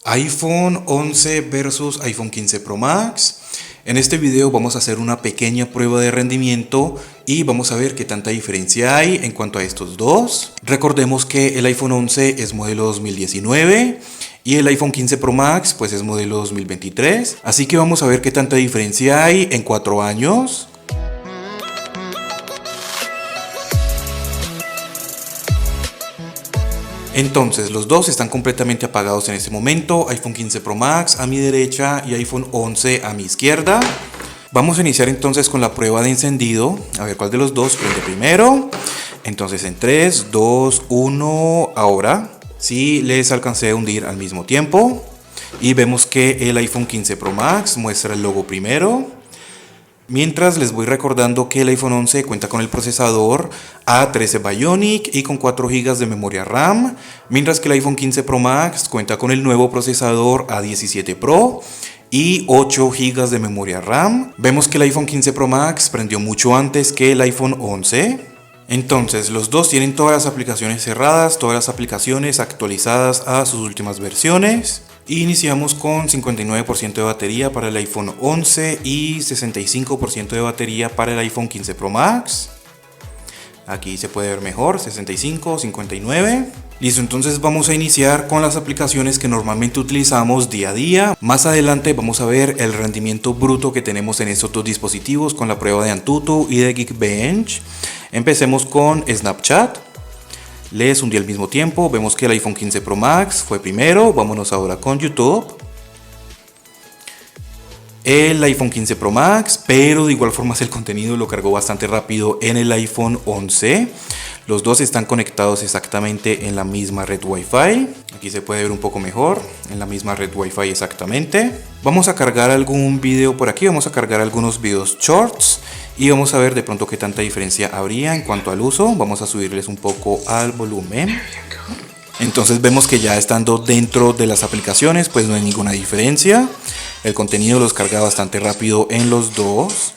iPhone 11 versus iPhone 15 Pro Max. En este video vamos a hacer una pequeña prueba de rendimiento y vamos a ver qué tanta diferencia hay en cuanto a estos dos. Recordemos que el iPhone 11 es modelo 2019 y el iPhone 15 Pro Max pues es modelo 2023. Así que vamos a ver qué tanta diferencia hay en 4 años. Entonces los dos están completamente apagados en este momento, iPhone 15 Pro Max a mi derecha y iPhone 11 a mi izquierda. Vamos a iniciar entonces con la prueba de encendido, a ver cuál de los dos prende primero. Entonces en 3, 2, 1, ahora. Sí, les alcancé a hundir al mismo tiempo y vemos que el iPhone 15 Pro Max muestra el logo primero. Mientras les voy recordando que el iPhone 11 cuenta con el procesador A13 Bionic y con 4 GB de memoria RAM, mientras que el iPhone 15 Pro Max cuenta con el nuevo procesador A17 Pro y 8 GB de memoria RAM. Vemos que el iPhone 15 Pro Max prendió mucho antes que el iPhone 11. Entonces los dos tienen todas las aplicaciones cerradas, todas las aplicaciones actualizadas a sus últimas versiones. Iniciamos con 59% de batería para el iPhone 11 y 65% de batería para el iPhone 15 Pro Max. Aquí se puede ver mejor, 65, 59. Listo, entonces vamos a iniciar con las aplicaciones que normalmente utilizamos día a día. Más adelante vamos a ver el rendimiento bruto que tenemos en estos dos dispositivos con la prueba de Antutu y de Geekbench. Empecemos con Snapchat. Les hundí al mismo tiempo, vemos que el iPhone 15 Pro Max fue primero, vámonos ahora con YouTube. El iPhone 15 Pro Max, pero de igual forma el contenido lo cargó bastante rápido en el iPhone 11. Los dos están conectados exactamente en la misma red Wi-Fi. Aquí se puede ver un poco mejor, en la misma red Wi-Fi exactamente. Vamos a cargar algún video por aquí, vamos a cargar algunos videos shorts. Y vamos a ver de pronto qué tanta diferencia habría en cuanto al uso. Vamos a subirles un poco al volumen. Entonces vemos que ya estando dentro de las aplicaciones pues no hay ninguna diferencia. El contenido los carga bastante rápido en los dos.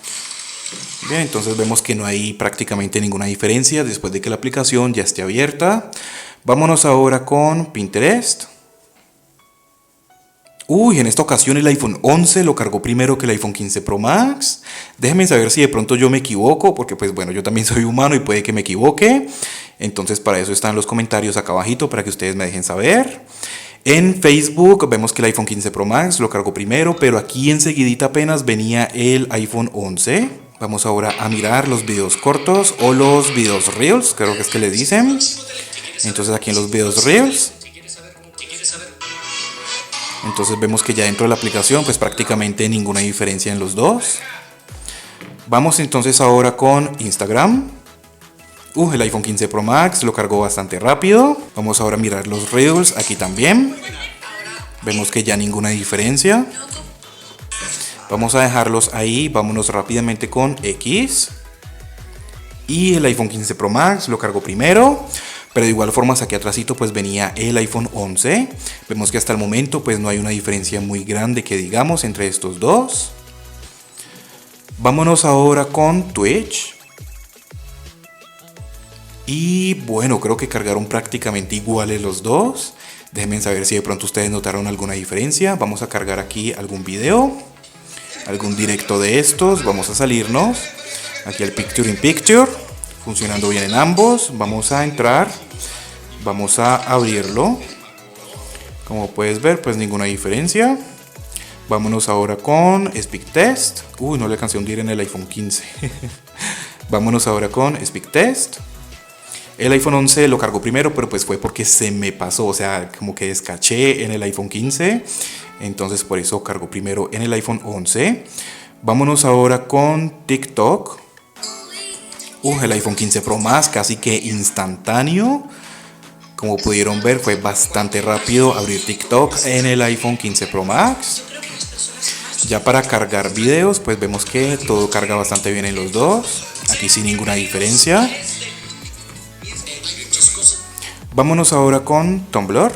Bien, entonces vemos que no hay prácticamente ninguna diferencia después de que la aplicación ya esté abierta. Vámonos ahora con Pinterest. En esta ocasión el iPhone 11 lo cargó primero que el iPhone 15 Pro Max. Déjenme saber si de pronto yo me equivoco, porque pues bueno, yo también soy humano y puede que me equivoque. Entonces para eso están los comentarios acá abajito para que ustedes me dejen saber. En Facebook vemos que el iPhone 15 Pro Max lo cargó primero, pero aquí enseguidita apenas venía el iPhone 11. Vamos ahora a mirar los videos cortos o los videos Reels, creo que es que le dicen. Entonces aquí en los videos Reels. Entonces vemos que ya dentro de la aplicación pues prácticamente ninguna diferencia en los dos. Vamos entonces ahora con Instagram. El iPhone 15 Pro Max lo cargó bastante rápido. Vamos ahora a mirar los Reels aquí también. Vemos que ya ninguna diferencia. Vamos a dejarlos ahí, vámonos rápidamente con X. Y el iPhone 15 Pro Max lo cargó primero. Pero de igual forma aquí atrásito pues venía el iPhone 11. Vemos que hasta el momento pues no hay una diferencia muy grande que digamos entre estos dos. Vámonos ahora con Twitch. Y bueno, creo que cargaron prácticamente iguales los dos. Déjenme saber si de pronto ustedes notaron alguna diferencia. Vamos a cargar aquí algún video, algún directo de estos. Vamos a salirnos. Aquí el Picture in Picture. Funcionando bien en ambos. Vamos a entrar, vamos a abrirlo. Como puedes ver pues ninguna diferencia. Vámonos ahora con Speak Test. No le alcancé a hundir en el iPhone 15. Vámonos ahora con Speak Test. El iPhone 11 lo cargó primero, pero pues fue porque se me pasó, o sea, como que descaché en el iPhone 15. Entonces por eso cargó primero en el iPhone 11. Vámonos ahora con TikTok. El iPhone 15 Pro Max casi que instantáneo. Como pudieron ver fue bastante rápido abrir TikTok en el iPhone 15 Pro Max. Ya para cargar videos pues vemos que todo carga bastante bien en los dos. Aquí sin ninguna diferencia. Vámonos ahora con Tumblr.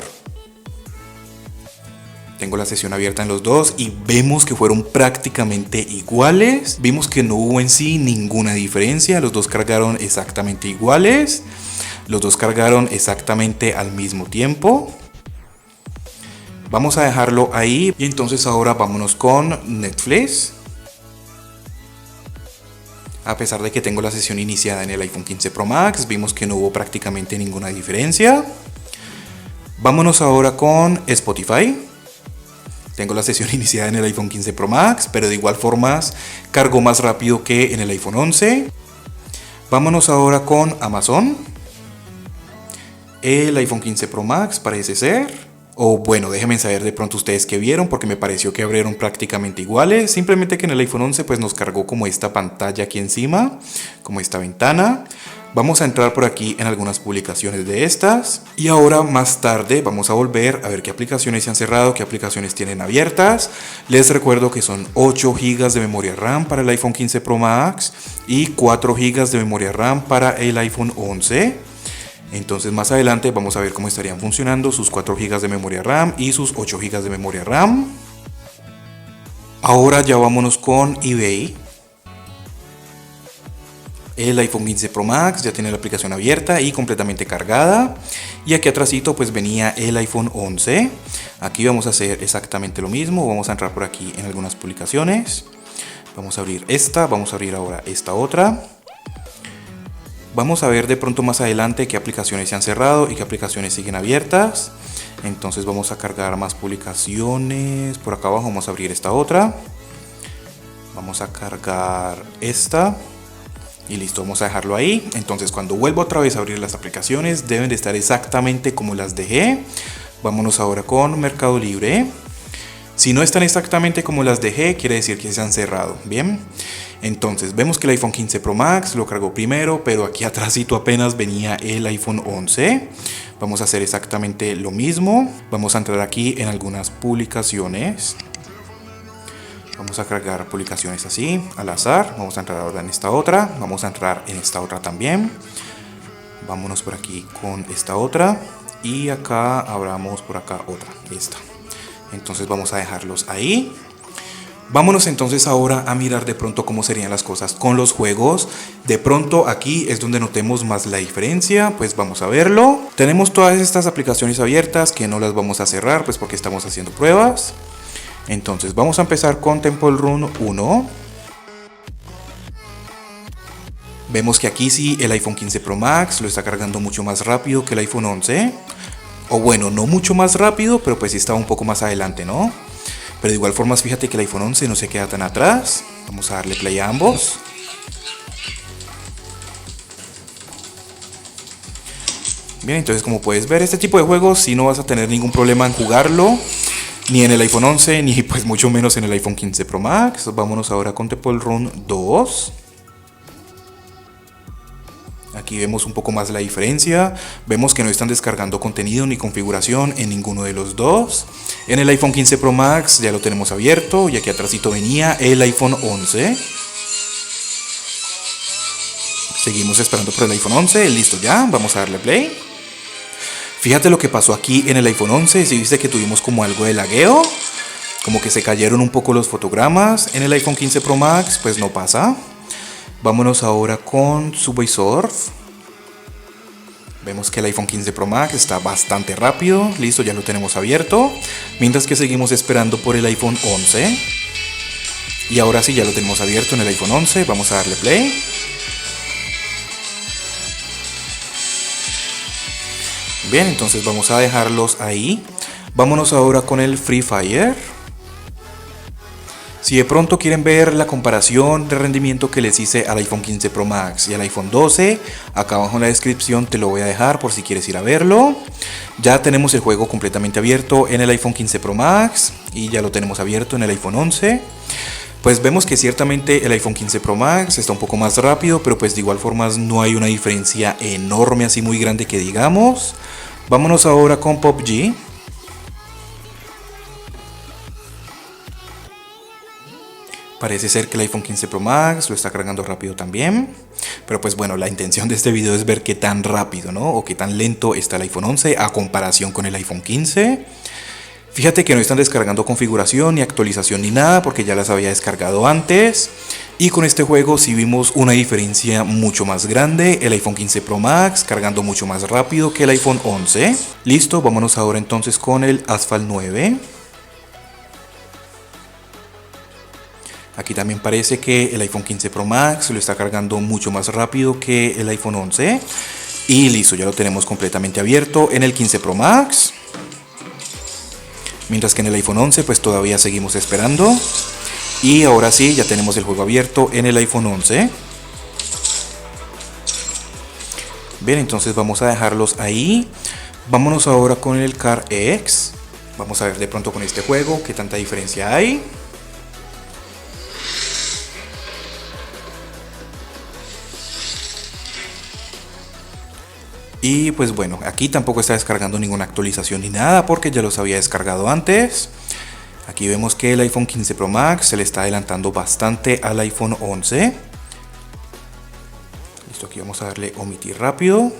Tengo la sesión abierta en los dos y vemos que fueron prácticamente iguales. Vimos que no hubo en sí ninguna diferencia. Los dos cargaron exactamente iguales. Los dos cargaron exactamente al mismo tiempo. Vamos a dejarlo ahí y entonces ahora vámonos con Netflix. A pesar de que tengo la sesión iniciada en el iPhone 15 Pro Max, vimos que no hubo prácticamente ninguna diferencia. Vámonos ahora con Spotify. Tengo la sesión iniciada en el iPhone 15 Pro Max, pero de igual forma cargó más rápido que en el iPhone 11. Vámonos ahora con Amazon. El iPhone 15 Pro Max parece ser. O bueno, déjenme saber de pronto ustedes qué vieron, porque me pareció que abrieron prácticamente iguales. Simplemente que en el iPhone 11 pues nos cargó como esta pantalla aquí encima, como esta ventana. Vamos a entrar por aquí en algunas publicaciones de estas. Y ahora más tarde vamos a volver a ver qué aplicaciones se han cerrado, qué aplicaciones tienen abiertas. Les recuerdo que son 8 GB de memoria RAM para el iPhone 15 Pro Max y 4 GB de memoria RAM para el iPhone 11. Entonces más adelante vamos a ver cómo estarían funcionando sus 4 GB de memoria RAM y sus 8 GB de memoria RAM. Ahora ya vámonos con eBay. El iPhone 15 Pro Max ya tiene la aplicación abierta y completamente cargada. Y aquí atrásito pues venía el iPhone 11. Aquí vamos a hacer exactamente lo mismo. Vamos a entrar por aquí en algunas publicaciones. Vamos a abrir esta, vamos a abrir ahora esta otra. Vamos a ver de pronto más adelante qué aplicaciones se han cerrado y qué aplicaciones siguen abiertas. Entonces vamos a cargar más publicaciones. Por acá abajo vamos a abrir esta otra. Vamos a cargar esta. Y listo, vamos a dejarlo ahí. Entonces cuando vuelva otra vez a abrir las aplicaciones deben de estar exactamente como las dejé. Vámonos ahora con Mercado Libre. Si no están exactamente como las dejé, quiere decir que se han cerrado. Bien. Entonces vemos que el iPhone 15 Pro Max lo cargó primero, pero aquí atrásito apenas venía el iPhone 11. Vamos a hacer exactamente lo mismo. Vamos a entrar aquí en algunas publicaciones. Vamos a cargar publicaciones así, al azar. Vamos a entrar ahora en esta otra. Vamos a entrar en esta otra también. Vámonos por aquí con esta otra. Y acá abramos por acá otra, esta. Entonces vamos a dejarlos ahí. Vámonos entonces ahora a mirar de pronto cómo serían las cosas con los juegos. De pronto aquí es donde notemos más la diferencia, pues vamos a verlo. Tenemos todas estas aplicaciones abiertas que no las vamos a cerrar pues porque estamos haciendo pruebas. Entonces vamos a empezar con Temple Run 1. Vemos que aquí sí el iPhone 15 Pro Max lo está cargando mucho más rápido que el iPhone 11. O bueno, no mucho más rápido, pero pues sí estaba un poco más adelante, ¿no? Pero de igual forma, fíjate que el iPhone 11 no se queda tan atrás. Vamos a darle play a ambos. Bien, entonces como puedes ver, este tipo de juegos sí no vas a tener ningún problema en jugarlo. Ni en el iPhone 11, ni pues mucho menos en el iPhone 15 Pro Max. Vámonos ahora con Temple Run 2. Aquí vemos un poco más la diferencia. Vemos que no están descargando contenido ni configuración en ninguno de los dos. En el iPhone 15 Pro Max ya lo tenemos abierto y aquí atrásito venía el iPhone 11. Seguimos esperando por el iPhone 11. Listo ya, vamos a darle play. Fíjate lo que pasó aquí en el iPhone 11. Si viste que tuvimos como algo de lagueo, como que se cayeron un poco los fotogramas. En el iPhone 15 Pro Max pues no pasa. Vámonos ahora con Subway Surf. Vemos que el iPhone 15 Pro Max está bastante rápido. Listo, ya lo tenemos abierto. Mientras que seguimos esperando por el iPhone 11. Y ahora sí, ya lo tenemos abierto en el iPhone 11. Vamos a darle play. Bien, entonces vamos a dejarlos ahí. Vámonos ahora con el Free Fire. Si de pronto quieren ver la comparación de rendimiento que les hice al iPhone 15 Pro Max y al iPhone 12, acá abajo en la descripción te lo voy a dejar por si quieres ir a verlo. Ya tenemos el juego completamente abierto en el iPhone 15 Pro Max y ya lo tenemos abierto en el iPhone 11. Pues vemos que ciertamente el iPhone 15 Pro Max está un poco más rápido, pero pues de igual forma no hay una diferencia enorme así muy grande que digamos. Vámonos ahora con PUBG. Parece ser que el iPhone 15 Pro Max lo está cargando rápido también. Pero pues bueno, la intención de este video es ver qué tan rápido, ¿no? O qué tan lento está el iPhone 11 a comparación con el iPhone 15. Fíjate que no están descargando configuración ni actualización ni nada porque ya las había descargado antes. Y con este juego sí vimos una diferencia mucho más grande. El iPhone 15 Pro Max cargando mucho más rápido que el iPhone 11. Listo, vámonos ahora entonces con el Asphalt 9. Aquí también parece que el iPhone 15 Pro Max lo está cargando mucho más rápido que el iPhone 11. Y listo, ya lo tenemos completamente abierto en el 15 Pro Max. Mientras que en el iPhone 11 pues todavía seguimos esperando. Y ahora sí, ya tenemos el juego abierto en el iPhone 11. Bien, entonces vamos a dejarlos ahí. Vámonos ahora con el CarX. Vamos a ver de pronto con este juego qué tanta diferencia hay. Y pues bueno, aquí tampoco está descargando ninguna actualización ni nada porque ya los había descargado antes. Aquí vemos que el iPhone 15 Pro Max se le está adelantando bastante al iPhone 11. Listo, aquí vamos a darle omitir rápido.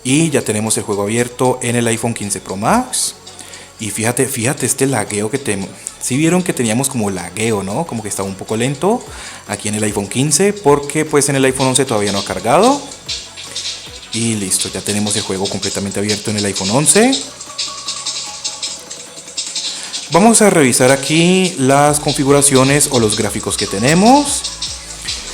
Y ya tenemos el juego abierto en el iPhone 15 Pro Max. Y fíjate este lagueo que tenemos. Si vieron que teníamos como lagueo, ¿no? Como que estaba un poco lento aquí en el iPhone 15 porque pues en el iPhone 11 todavía no ha cargado. Y listo, ya tenemos el juego completamente abierto en el iPhone 11. Vamos a revisar aquí las configuraciones o los gráficos que tenemos.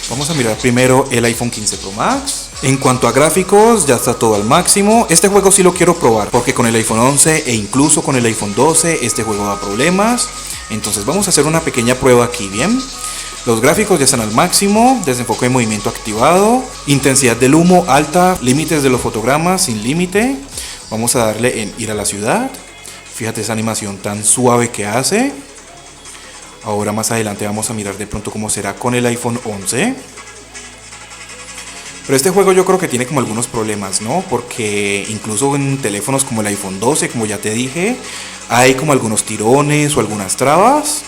Vamos a mirar primero el iPhone 15 Pro Max. En cuanto a gráficos, ya está todo al máximo. Este juego sí lo quiero probar porque con el iPhone 11 e incluso con el iPhone 12 este juego da problemas. Entonces vamos a hacer una pequeña prueba aquí, ¿bien? Los gráficos ya están al máximo, desenfoque de movimiento activado, intensidad del humo alta, límites de los fotogramas sin límite. Vamos a darle en ir a la ciudad. Fíjate esa animación tan suave que hace. Ahora más adelante vamos a mirar de pronto cómo será con el iPhone 11. Pero este juego yo creo que tiene como algunos problemas, ¿no? Porque incluso en teléfonos como el iPhone 12, como ya te dije, hay como algunos tirones o algunas trabas.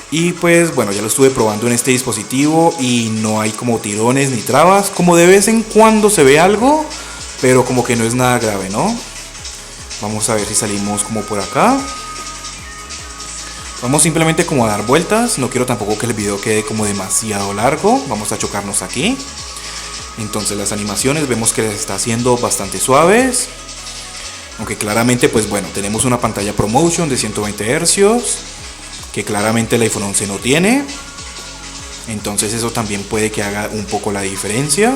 Y pues bueno, ya lo estuve probando en este dispositivo y no hay como tirones ni trabas. Como de vez en cuando se ve algo, pero como que no es nada grave, ¿no? Vamos a ver si salimos como por acá. Vamos simplemente como a dar vueltas. No quiero tampoco que el video quede como demasiado largo. Vamos a chocarnos aquí. Entonces las animaciones vemos que les está haciendo bastante suaves. Aunque claramente pues bueno, tenemos una pantalla ProMotion de 120 Hz. Que claramente el iPhone 11 no tiene. Entonces eso también puede que haga un poco la diferencia.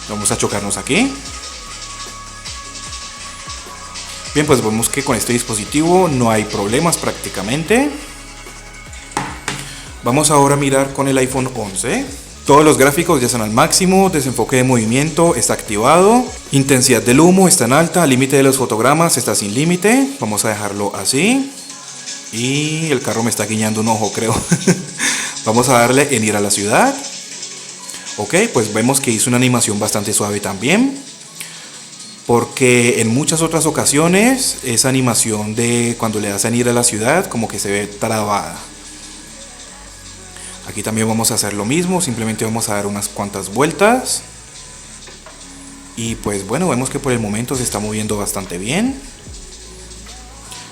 Vamos a chocarnos aquí. Bien, pues vemos que con este dispositivo no hay problemas prácticamente. Vamos ahora a mirar con el iPhone 11. Todos los gráficos ya están al máximo, desenfoque de movimiento está activado, intensidad del humo está en alta, límite de los fotogramas está sin límite. Vamos a dejarlo así. Y el carro me está guiñando un ojo, creo. Vamos a darle en ir a la ciudad. Ok, pues vemos que hizo una animación bastante suave también. Porque en muchas otras ocasiones esa animación de cuando le das en ir a la ciudad como que se ve trabada. Aquí también vamos a hacer lo mismo, simplemente vamos a dar unas cuantas vueltas. Y pues bueno, vemos que por el momento se está moviendo bastante bien.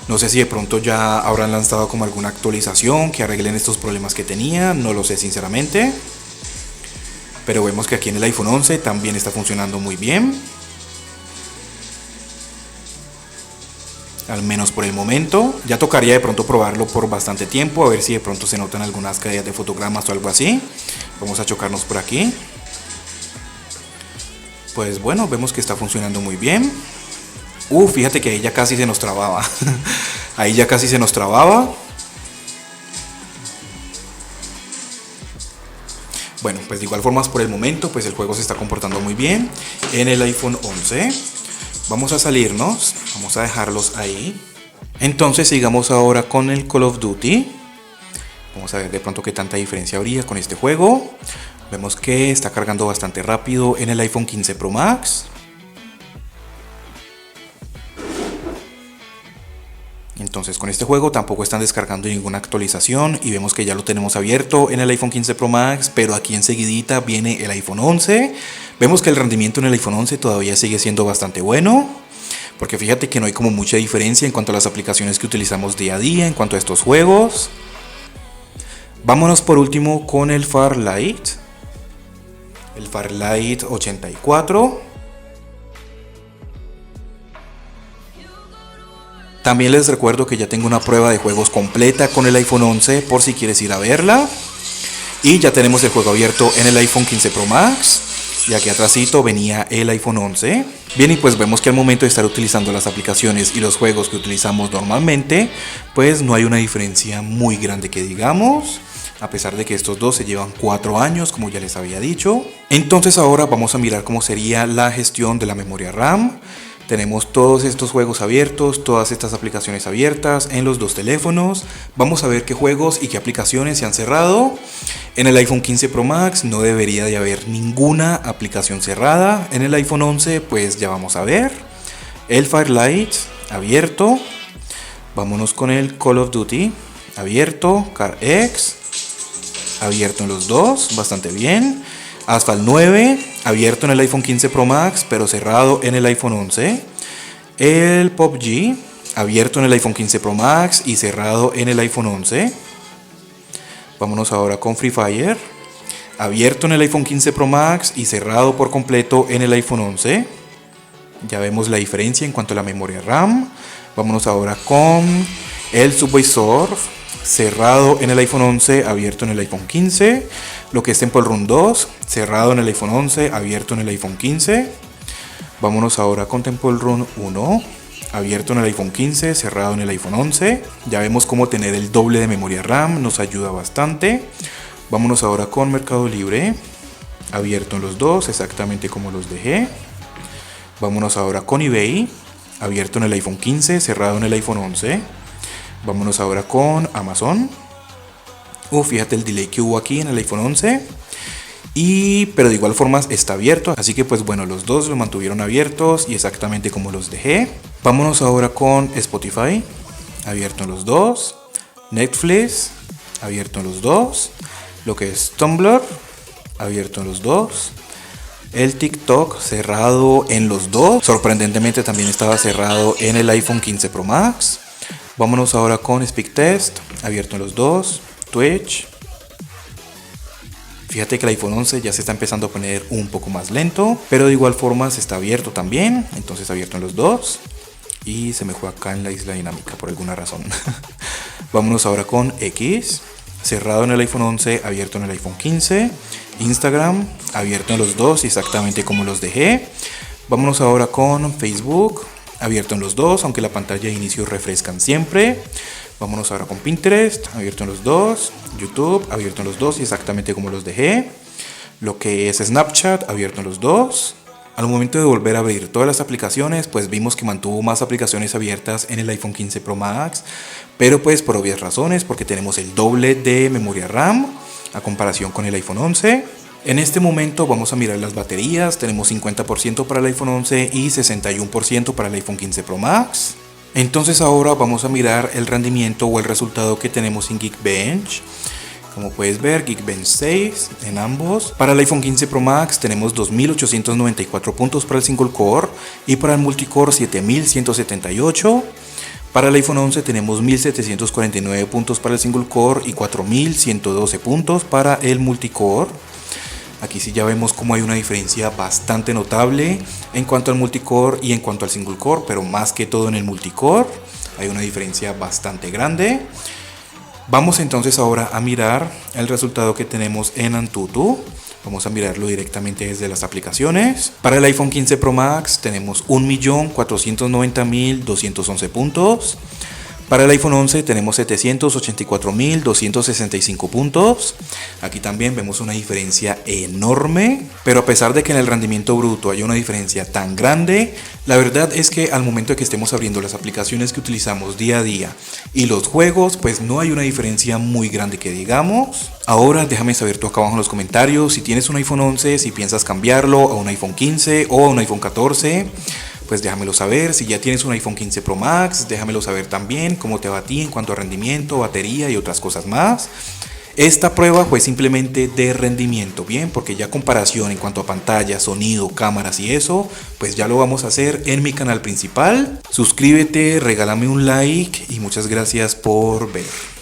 No sé si de pronto ya habrán lanzado como alguna actualización que arreglen estos problemas que tenía, no lo sé sinceramente. Pero vemos que aquí en el iPhone 11 también está funcionando muy bien. Al menos por el momento. Ya tocaría de pronto probarlo por bastante tiempo, a ver si de pronto se notan algunas caídas de fotogramas o algo así. Vamos a chocarnos por aquí. Pues bueno, vemos que está funcionando muy bien. Fíjate que ahí ya casi se nos trababa. Ahí ya casi se nos trababa. Bueno, pues de igual forma por el momento pues el juego se está comportando muy bien en el iPhone 11. Vamos a salirnos, vamos a dejarlos ahí. Entonces sigamos ahora con el Call of Duty. Vamos a ver de pronto qué tanta diferencia habría con este juego. Vemos que está cargando bastante rápido en el iPhone 15 Pro Max. Entonces con este juego tampoco están descargando ninguna actualización y vemos que ya lo tenemos abierto en el iPhone 15 Pro Max, pero aquí enseguidita viene el iPhone 11. Vemos que el rendimiento en el iPhone 11 todavía sigue siendo bastante bueno, porque fíjate que no hay como mucha diferencia en cuanto a las aplicaciones que utilizamos día a día en cuanto a estos juegos. Vámonos por último con el Farlight 84. También les recuerdo que ya tengo una prueba de juegos completa con el iPhone 11 por si quieres ir a verla. Y ya tenemos el juego abierto en el iPhone 15 Pro Max. Y aquí atrásito venía el iPhone 11. Bien, y pues vemos que al momento de estar utilizando las aplicaciones y los juegos que utilizamos normalmente, pues no hay una diferencia muy grande que digamos, a pesar de que estos dos se llevan 4 años, como ya les había dicho. Entonces ahora vamos a mirar cómo sería la gestión de la memoria RAM. Tenemos todos estos juegos abiertos, todas estas aplicaciones abiertas en los dos teléfonos. Vamos a ver qué juegos y qué aplicaciones se han cerrado. En el iPhone 15 Pro Max no debería de haber ninguna aplicación cerrada. En el iPhone 11 pues ya vamos a ver. El Firelight abierto. Vámonos con el Call of Duty abierto. CarX abierto en los dos, bastante bien. Asphalt 9, abierto en el iPhone 15 Pro Max, pero cerrado en el iPhone 11. El PUBG, abierto en el iPhone 15 Pro Max y cerrado en el iPhone 11. Vámonos ahora con Free Fire, abierto en el iPhone 15 Pro Max y cerrado por completo en el iPhone 11. Ya vemos la diferencia en cuanto a la memoria RAM. Vámonos ahora con el Subway Surf, cerrado en el iPhone 11, abierto en el iPhone 15. Lo que es Temple Run 2, cerrado en el iPhone 11, abierto en el iPhone 15. Vámonos ahora con Temple Run 1, abierto en el iPhone 15, cerrado en el iPhone 11. Ya vemos cómo tener el doble de memoria RAM nos ayuda bastante. Vámonos ahora con Mercado Libre, abierto en los dos, exactamente como los dejé. Vámonos ahora con eBay, abierto en el iPhone 15, cerrado en el iPhone 11. Vámonos ahora con Amazon. Fíjate el delay que hubo aquí en el iPhone 11. Pero de igual forma está abierto. Así que pues bueno, los dos lo mantuvieron abiertos y exactamente como los dejé. Vámonos ahora con Spotify, abierto en los dos. Netflix, abierto en los dos. Lo que es Tumblr, abierto en los dos. El TikTok cerrado en los dos. Sorprendentemente también estaba cerrado en el iPhone 15 Pro Max. Vámonos ahora con SpeakTest, abierto en los dos. Twitch. Fíjate que el iPhone 11 ya se está empezando a poner un poco más lento, pero de igual forma se está abierto también, entonces abierto en los dos. Y se me fue acá en la isla dinámica por alguna razón. Vámonos ahora con X, cerrado en el iPhone 11, abierto en el iPhone 15. Instagram, abierto en los dos, exactamente como los dejé. Vámonos ahora con Facebook, abierto en los dos, aunque la pantalla de inicio refrescan siempre. Vámonos ahora con Pinterest, abierto en los dos. YouTube, abierto en los dos y exactamente como los dejé. Lo que es Snapchat, abierto en los dos. Al momento de volver a abrir todas las aplicaciones, pues vimos que mantuvo más aplicaciones abiertas en el iPhone 15 Pro Max. Pero pues por obvias razones, porque tenemos el doble de memoria RAM a comparación con el iPhone 11. En este momento vamos a mirar las baterías. Tenemos 50% para el iPhone 11 y 61% para el iPhone 15 Pro Max. Entonces ahora vamos a mirar el rendimiento o el resultado que tenemos en Geekbench. Como puedes ver, Geekbench 6 en ambos. Para el iPhone 15 Pro Max tenemos 2894 puntos para el single core y para el multicore 7178. Para el iPhone 11 tenemos 1749 puntos para el single core y 4112 puntos para el multicore. Aquí sí ya vemos cómo hay una diferencia bastante notable en cuanto al multicore y en cuanto al single core, pero más que todo en el multicore hay una diferencia bastante grande. Vamos entonces ahora a mirar el resultado que tenemos en Antutu. Vamos a mirarlo directamente desde las aplicaciones. Para el iPhone 15 Pro Max tenemos 1.490.211 puntos. Para el iPhone 11 tenemos 784.265 puntos. Aquí también vemos una diferencia enorme, pero a pesar de que en el rendimiento bruto hay una diferencia tan grande, la verdad es que al momento de que estemos abriendo las aplicaciones que utilizamos día a día y los juegos, pues no hay una diferencia muy grande que digamos. Ahora déjame saber tú acá abajo en los comentarios si tienes un iPhone 11, si piensas cambiarlo a un iPhone 15 o a un iPhone 14. pues déjamelo saber. Si ya tienes un iPhone 15 Pro Max, déjamelo saber también cómo te va a ti en cuanto a rendimiento, batería y otras cosas más. Esta prueba fue simplemente de rendimiento, bien, porque ya comparación en cuanto a pantalla, sonido, cámaras y eso, pues ya lo vamos a hacer en mi canal principal. Suscríbete, regálame un like y muchas gracias por ver.